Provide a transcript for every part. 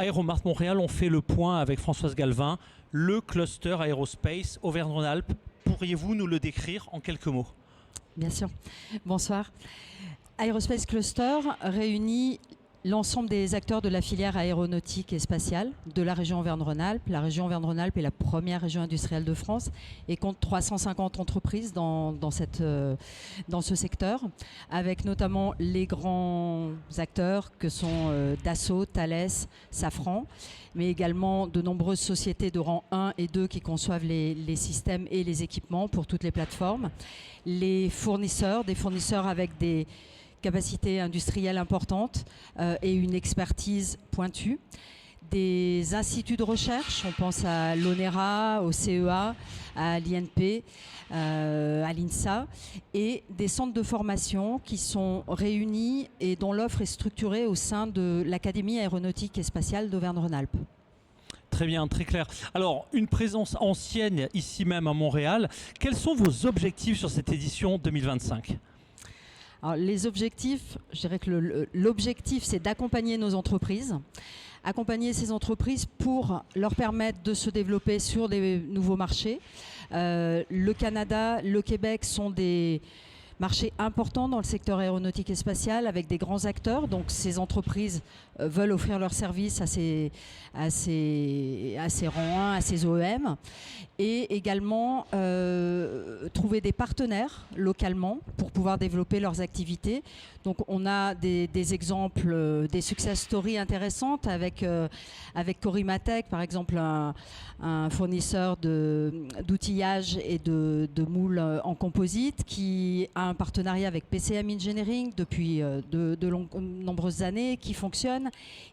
Aéromart Montréal, on fait le point avec Françoise Galvin, le cluster aérospace Auvergne-Rhône-Alpes. Pourriez-vous nous le décrire en quelques mots? Bien sûr. Bonsoir. Aerospace Cluster réunit l'ensemble des acteurs de la filière aéronautique et spatiale de la région Auvergne-Rhône-Alpes. La région Auvergne-Rhône-Alpes est la première région industrielle de France et compte 350 entreprises dans ce secteur, avec notamment les grands acteurs que sont Dassault, Thales, Safran, mais également de nombreuses sociétés de rang 1 et 2 qui conçoivent les systèmes et les équipements pour toutes les plateformes. Les fournisseurs, des fournisseurs avec des capacités industrielles importantes et une expertise pointue. Des instituts de recherche, on pense à l'ONERA, au CEA, à l'INP, à l'INSA, et des centres de formation qui sont réunis et dont l'offre est structurée au sein de l'Académie aéronautique et spatiale d'Auvergne-Rhône-Alpes. Très bien, très clair. Alors, une présence ancienne ici même à Montréal. Quels sont vos objectifs sur cette édition 2025 ? Alors, les objectifs, je dirais que l'objectif, c'est d'accompagner nos entreprises, accompagner ces entreprises pour leur permettre de se développer sur des nouveaux marchés. Le Canada, le Québec sont des marchés importants dans le secteur aéronautique et spatial avec des grands acteurs. Donc ces entreprises veulent offrir leurs services à ces rangs 1, à ces OEM, et également trouver des partenaires localement pour pouvoir développer leurs activités. Donc on a des exemples, des success stories intéressantes avec Corimatech, par exemple un fournisseur d'outillage et de moules en composite qui a un partenariat avec PCM Engineering depuis de nombreuses années, qui fonctionne,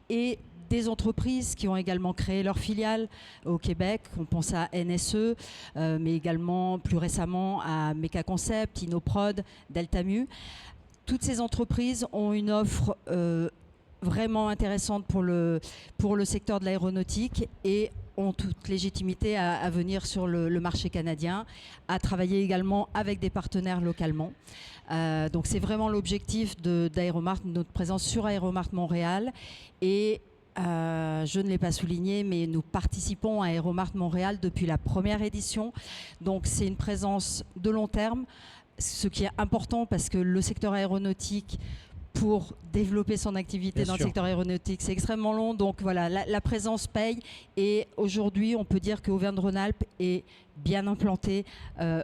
et des entreprises qui ont également créé leur filiale au Québec. On pense à NSE, mais également plus récemment à Mecha Concept, Inoprod, Deltamu. Toutes ces entreprises ont une offre vraiment intéressante pour le secteur de l'aéronautique et ont toute légitimité à venir sur le marché canadien, à travailler également avec des partenaires localement. Donc c'est vraiment l'objectif d'Aéromart, notre présence sur Aéromart Montréal. Et je ne l'ai pas souligné, mais nous participons à Aéromart Montréal depuis la première édition. Donc c'est une présence de long terme, ce qui est important parce que le secteur aéronautique, pour développer son activité dans le secteur aéronautique, c'est extrêmement long. Donc voilà, la présence paye. Et aujourd'hui, on peut dire qu'Auvergne-Rhône-Alpes est bien implantée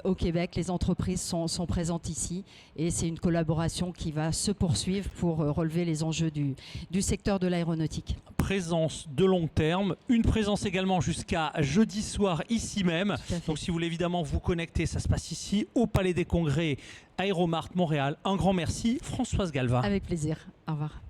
au Québec. Les entreprises sont présentes ici. Et c'est une collaboration qui va se poursuivre pour relever les enjeux du secteur de l'aéronautique. Présence de long terme, une présence également jusqu'à jeudi soir ici même. Donc si vous voulez évidemment vous connecter, ça se passe ici au Palais des Congrès, Aéromart Montréal. Un grand merci, Françoise Galvin. Avec plaisir. Au revoir.